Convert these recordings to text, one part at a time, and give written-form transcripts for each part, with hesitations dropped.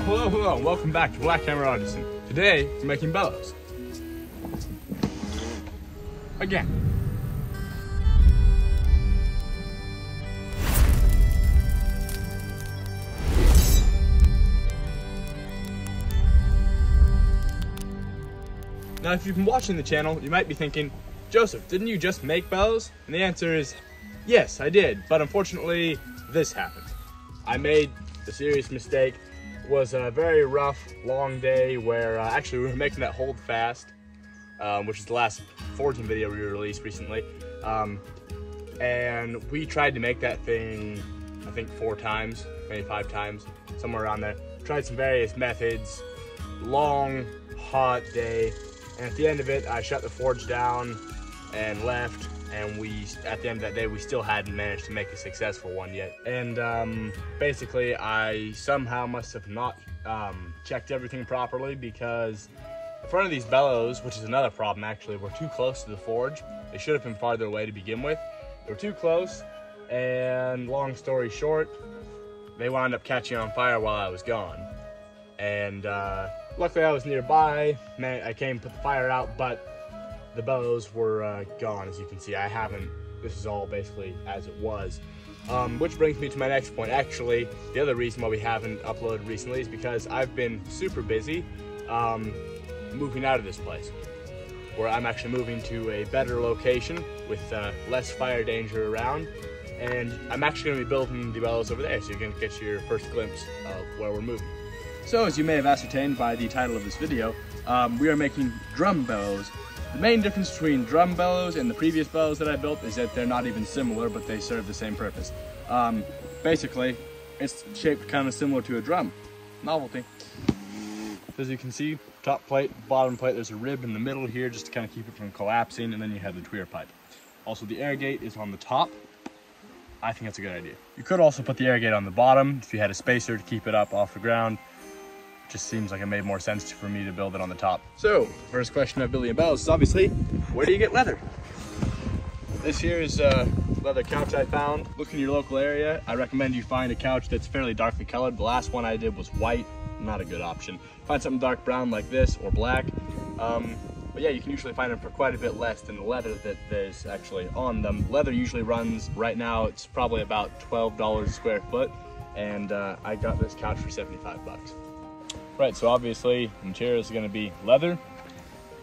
Hello, welcome back to Black Hammer Artisan. Today, we're making bellows. Again. Now, if you've been watching the channel, you might be thinking, Joseph, didn't you just make bellows? And the answer is, yes, I did, but unfortunately, this happened. I made the serious mistake. It was a very rough, long day where actually we were making that hold fast, which is the last forging video we released recently. And we tried to make that thing, I think 4 times, maybe 5 times, somewhere around there. Tried some various methods, long, hot day. And at the end of it, I shut the forge down and left. And at the end of that day, we still hadn't managed to make a successful one yet. And basically, I somehow must have not checked everything properly, because the front of these bellows, which is another problem actually, were too close to the forge. They should have been farther away to begin with. They were too close, and long story short, they wound up catching on fire while I was gone. And luckily I was nearby, I came, put the fire out, but the bellows were gone. As you can see, this is all basically as it was. Which brings me to my next point. Actually, the other reason why we haven't uploaded recently is because I've been super busy moving out of this place, where I'm actually moving to a better location with less fire danger around. And I'm actually going to be building the bellows over there, so you can get your first glimpse of where we're moving. So, as you may have ascertained by the title of this video, we are making drum bellows. The main difference between drum bellows and the previous bellows that I built is that they're not even similar, but they serve the same purpose. Basically, it's shaped kind of similar to a drum. Novelty. As you can see, top plate, bottom plate, there's a rib in the middle here just to kind of keep it from collapsing, and then you have the Twire pipe. Also, the air gate is on the top. I think that's a good idea. You could also put the air gate on the bottom if you had a spacer to keep it up off the ground. Just seems like it made more sense for me to build it on the top. So, first question of building a bellows is obviously, where do you get leather? This here is a leather couch I found. Look in your local area. I recommend you find a couch that's fairly darkly colored. The last one I did was white, not a good option. Find something dark brown like this, or black. But yeah, you can usually find them for quite a bit less than the leather that there's actually on them. Leather usually runs, right now, it's probably about $12 a square foot. And I got this couch for 75 bucks. Right, so obviously the material is going to be leather,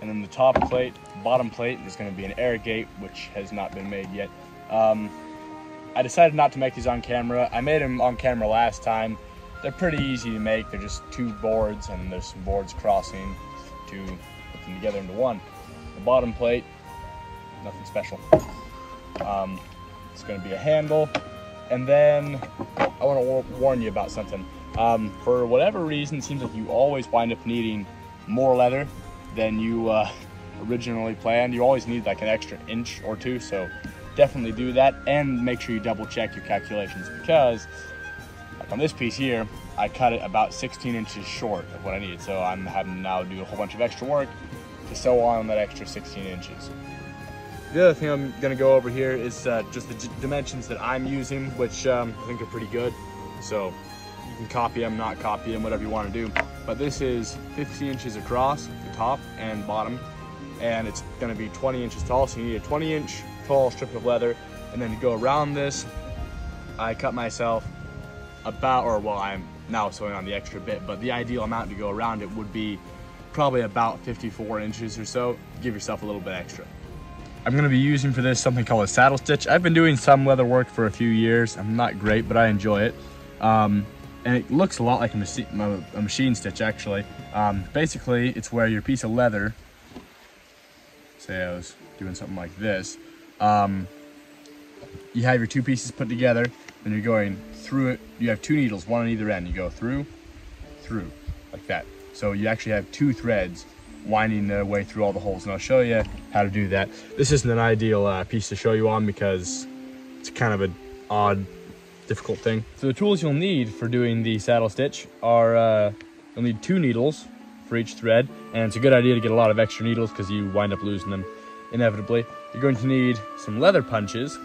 and then the top plate, bottom plate is going to be an air gate, which has not been made yet. I decided not to make these on camera. I made them on camera last time. They're pretty easy to make. They're just 2 boards, and there's some boards crossing to put them together into one. The bottom plate, nothing special. It's going to be a handle, and then I want to warn you about something. For whatever reason, it seems like you always wind up needing more leather than you originally planned. You always need like an extra inch or 2, so definitely do that, and make sure you double check your calculations, because like on this piece here, I cut it about 16 inches short of what I needed, so I'm having to now do a whole bunch of extra work to sew on that extra 16 inches. The other thing I'm going to go over here is just the dimensions that I'm using, which I think are pretty good. So you can copy them, not copy them, whatever you want to do. But this is 50 inches across, the top and bottom, and it's going to be 20 inches tall, so you need a 20-inch tall strip of leather. And then to go around this, I cut myself about, or well, I'm now sewing on the extra bit, but the ideal amount to go around it would be probably about 54 inches or so. Give yourself a little bit extra. I'm going to be using for this something called a saddle stitch. I've been doing some leather work for a few years. I'm not great, but I enjoy it. And it looks a lot like a machine stitch, actually. Basically, it's where your piece of leather, say I was doing something like this, you have your 2 pieces put together, and you're going through it. You have 2 needles, one on either end. You go through, like that. So you actually have 2 threads winding their way through all the holes, and I'll show you how to do that. This isn't an ideal piece to show you on because it's kind of an odd, difficult thing. So the tools you'll need for doing the saddle stitch are, you'll need 2 needles for each thread, and it's a good idea to get a lot of extra needles because you wind up losing them inevitably. You're going to need some leather punches.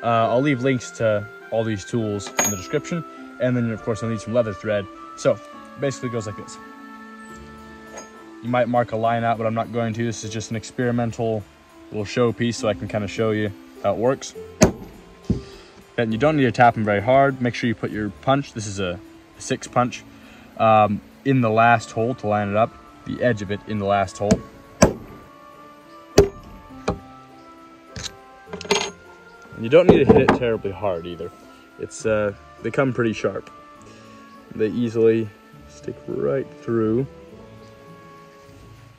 I'll leave links to all these tools in the description, and then of course you'll need some leather thread. So basically goes like this. You might mark a line out, but I'm not going to. This is just an experimental little show piece so I can kind of show you how it works. And you don't need to tap them very hard. Make sure you put your punch, this is a 6 punch, in the last hole to line it up, the edge of it in the last hole. And you don't need to hit it terribly hard either. It's they come pretty sharp. They easily stick right through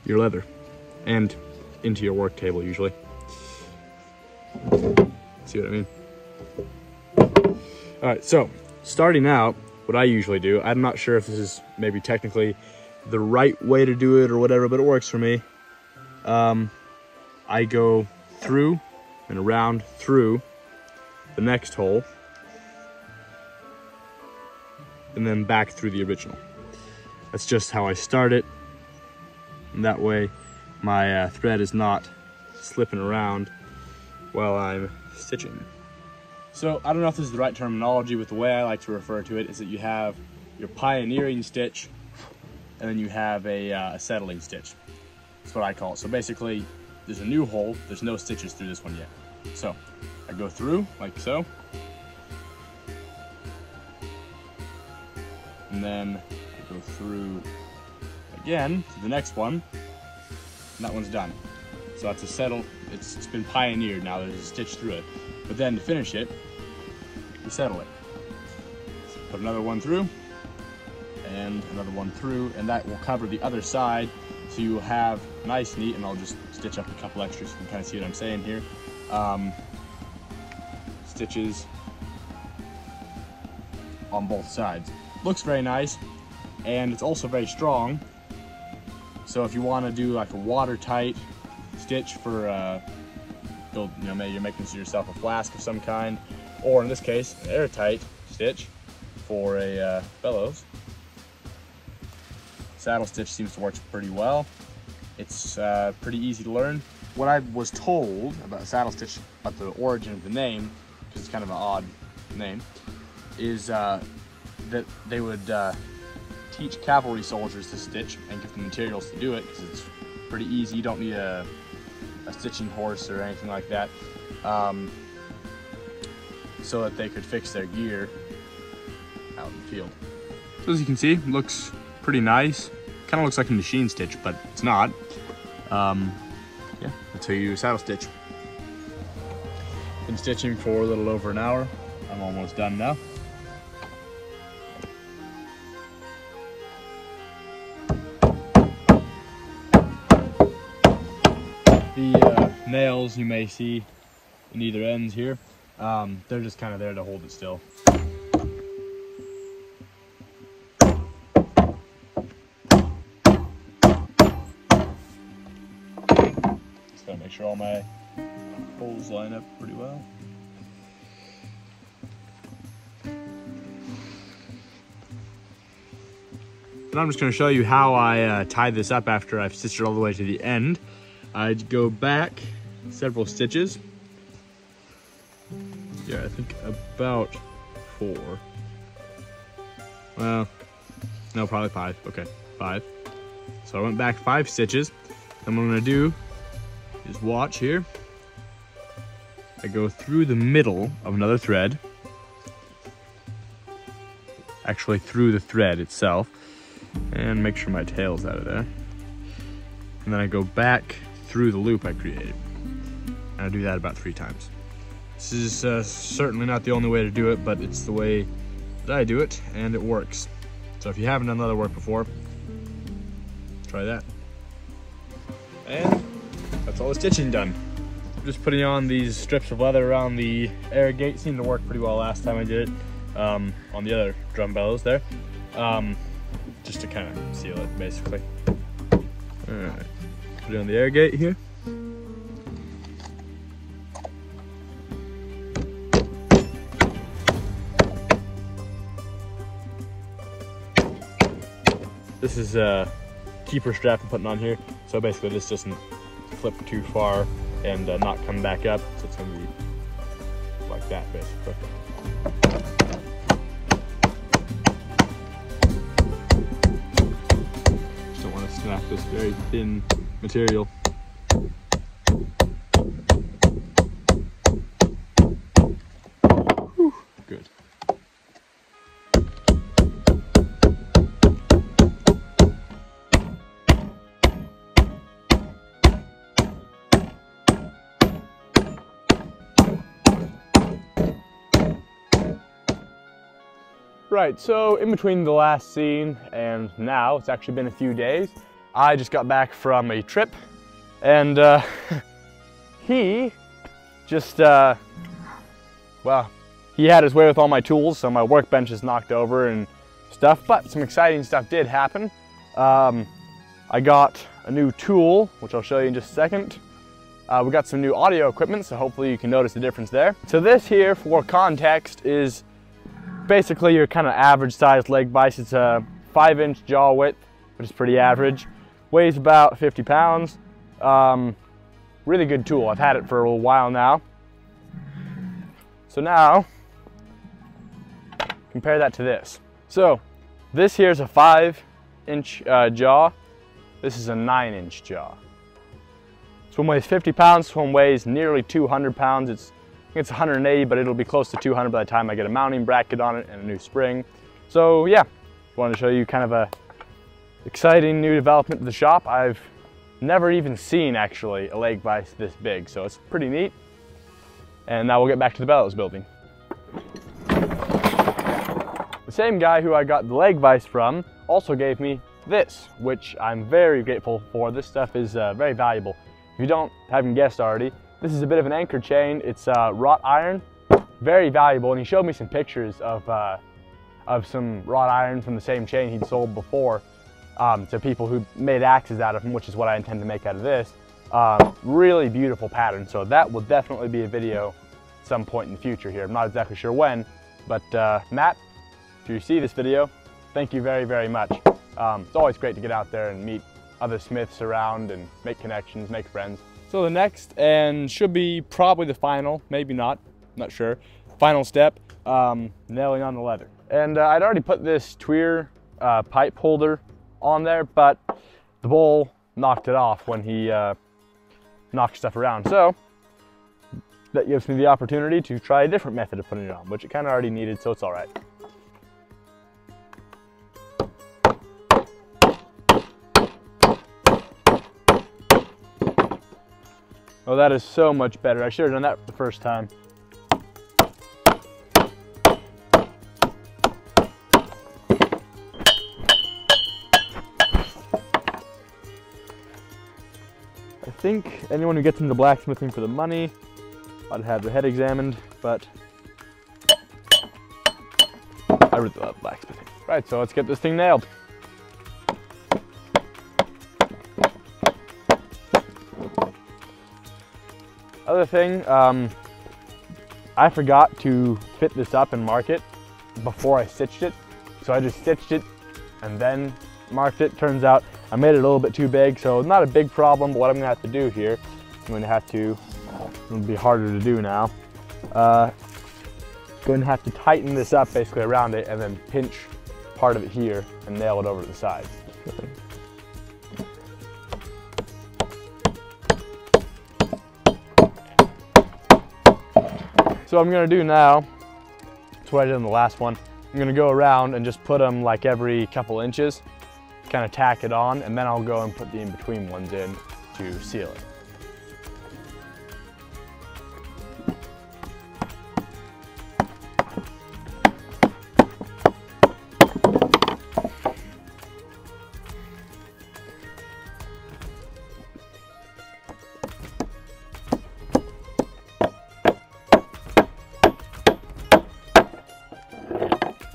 your leather and into your work table usually. See what I mean? All right, so starting out, what I usually do, I'm not sure if this is maybe technically the right way to do it or whatever, but it works for me. I go through and around through the next hole and then back through the original. That's just how I start it. And that way my thread is not slipping around while I'm stitching. So I don't know if this is the right terminology, but the way I like to refer to it is that you have your pioneering stitch and then you have a settling stitch. That's what I call it. So basically there's a new hole, there's no stitches through this one yet. So I go through like so, and then I go through again to the next one, and that one's done. So that's a settle, it's been pioneered now, there's a stitch through it. But then to finish it, you settle it. So put another one through, and another one through, and that will cover the other side, so you will have nice, neat, and I'll just stitch up a couple extras so you can kind of see what I'm saying here. Stitches on both sides. Looks very nice, and it's also very strong. So if you want to do like a watertight stitch for maybe you're making yourself a flask of some kind, or in this case an airtight stitch for a Bellows, saddle stitch seems to work pretty well. It's pretty easy to learn. What I was told about saddle stitch, about the origin of the name, because it's kind of an odd name, is that they would teach cavalry soldiers to stitch and give them materials to do it, because it's pretty easy. You don't need a stitching horse or anything like that, so that they could fix their gear out in the field. So as you can see, it looks pretty nice. Kind of looks like a machine stitch, but it's not. Yeah, that's how you do a saddle stitch. Been stitching for a little over an hour. I'm almost done now. The nails you may see in either ends here, they're just kind of there to hold it still. Just gotta make sure all my holes line up pretty well. And I'm just going to show you how I tie this up after I've stitched it all the way to the end. I'd go back several stitches. Yeah, I think about 4. Well, no, probably 5. Okay, 5. So I went back 5 stitches. And what I'm going to do is watch here. I go through the middle of another thread. Actually through the thread itself. And make sure my tail's out of there. And then I go back through the loop I created. And I do that about 3 times. This is certainly not the only way to do it, but it's the way that I do it, and it works. So if you haven't done leather work before, try that. And that's all the stitching done. Just putting on these strips of leather around the air gate. Seemed to work pretty well last time I did it on the other drum bellows there. Just to kind of seal it, basically. Alright, put it on the air gate here. This is a keeper strap I'm putting on here, so basically this doesn't flip too far and not come back up, so it's going to be like that, basically. this very thin material. Whew, good. Right, so in between the last scene and now, it's actually been a few days. I just got back from a trip, and he just, well, he had his way with all my tools, so my workbench is knocked over and stuff, but some exciting stuff did happen. I got a new tool, which I'll show you in just a second. We got some new audio equipment, so hopefully you can notice the difference there. So this here, for context, is basically your kind of average sized leg vise. It's a 5-inch jaw width, which is pretty average. Weighs about 50 pounds. Really good tool. I've had it for a little while now. So now, compare that to this. So this here's a 5-inch jaw. This is a 9-inch jaw. This one weighs 50 pounds. This one weighs nearly 200 pounds. It's 180, but it'll be close to 200 by the time I get a mounting bracket on it and a new spring. So yeah, wanted to show you kind of a exciting new development to the shop. I've never even seen actually a leg vise this big, so it's pretty neat. And now we'll get back to the Bellows building. The same guy who I got the leg vise from also gave me this, which I'm very grateful for. This stuff is very valuable. If you haven't guessed already, this is a bit of an anchor chain. It's wrought iron, very valuable. And he showed me some pictures of some wrought iron from the same chain he'd sold before to people who made axes out of them, which is what I intend to make out of this. Really beautiful pattern. So that will definitely be a video at some point in the future here. I'm not exactly sure when, but Matt, if you see this video, thank you very, very much. It's always great to get out there and meet other smiths around and make connections, make friends. So the next, and should be probably the final, maybe not, not sure, final step, nailing on the leather. And I'd already put this Twire pipe holder on there, but the bull knocked it off when he knocked stuff around. So that gives me the opportunity to try a different method of putting it on, which it kind of already needed, so it's all right. Oh, that is so much better. I should have done that the first time. I think anyone who gets into blacksmithing for the money ought to have their head examined, but I really love blacksmithing. Right, so let's get this thing nailed. Other thing, I forgot to fit this up and mark it before I stitched it. So I just stitched it and then marked it. Turns out I made it a little bit too big, so not a big problem, but what I'm gonna have to do here, it'll be harder to do now. Going to have to tighten this up basically around it and then pinch part of it here and nail it over to the side. So what I'm gonna do now, that's what I did in the last one. I'm gonna go around and just put them like every couple inches, kind of tack it on, and then I'll go and put the in-between ones in to seal it.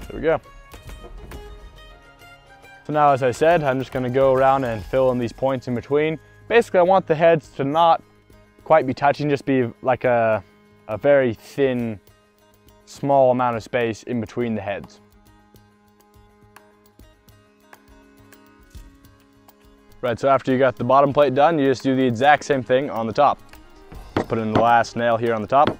There we go. So now, as I said, I'm just gonna go around and fill in these points in between. Basically, I want the heads to not quite be touching, just be like a very thin, small amount of space in between the heads. Right, so after you got the bottom plate done, you just do the exact same thing on the top. Just put in the last nail here on the top.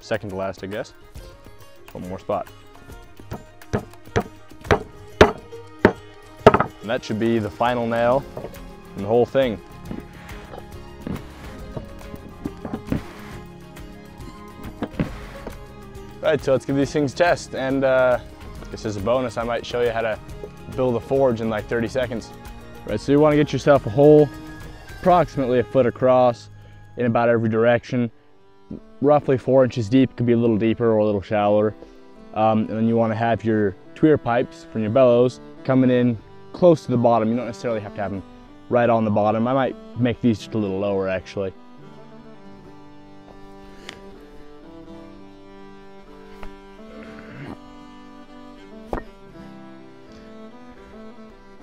Second to last, I guess. Just one more spot. There And that should be the final nail in the whole thing. Right, so let's give these things a test. And just as a bonus, I might show you how to build a forge in like 30 seconds. Right, so you want to get yourself a hole approximately a foot across in about every direction, roughly 4 inches deep. Could be a little deeper or a little shallower. And then you want to have your Twire pipes from your bellows coming in close to the bottom. You don't necessarily have to have them right on the bottom. I might make these just a little lower actually.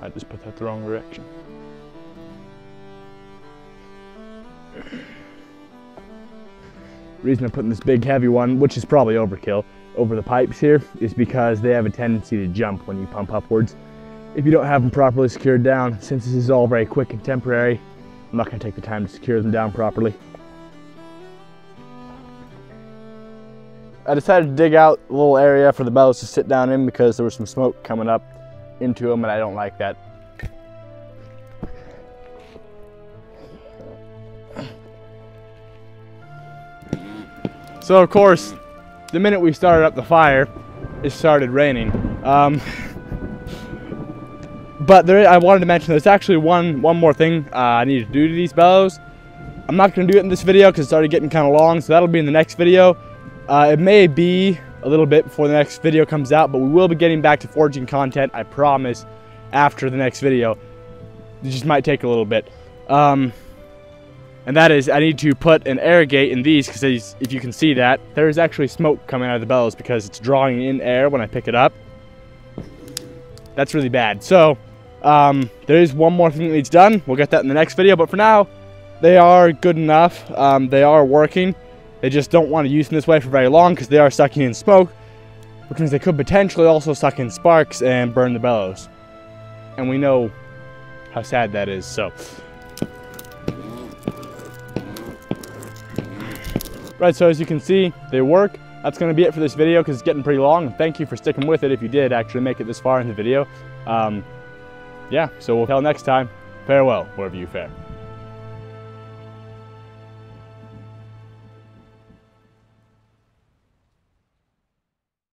I just put that the wrong direction. The reason I'm putting this big heavy one, which is probably overkill, over the pipes here is because they have a tendency to jump when you pump upwards. If you don't have them properly secured down, since this is all very quick and temporary, I'm not going to take the time to secure them down properly. I decided to dig out a little area for the bellows to sit down in because there was some smoke coming up into them and I don't like that. So of course, the minute we started up the fire, it started raining. But I wanted to mention there's actually one more thing I need to do to these bellows. I'm not going to do it in this video because it's already getting kind of long, so that'll be in the next video. It may be a little bit before the next video comes out, but we will be getting back to forging content, I promise, after the next video. It just might take a little bit. And that is, I need to put an air gate in these because if you can see that, there is actually smoke coming out of the bellows because it's drawing in air when I pick it up. That's really bad. So, there is one more thing that needs done. We'll get that in the next video, but for now, they are good enough. They are working. They just don't want to use them this way for very long because they are sucking in smoke, which means they could potentially also suck in sparks and burn the bellows. And we know how sad that is, so. Right, so as you can see, they work. That's going to be it for this video because it's getting pretty long. And thank you for sticking with it if you did actually make it this far in the video. Yeah, so we'll till next time. Farewell, wherever you fare.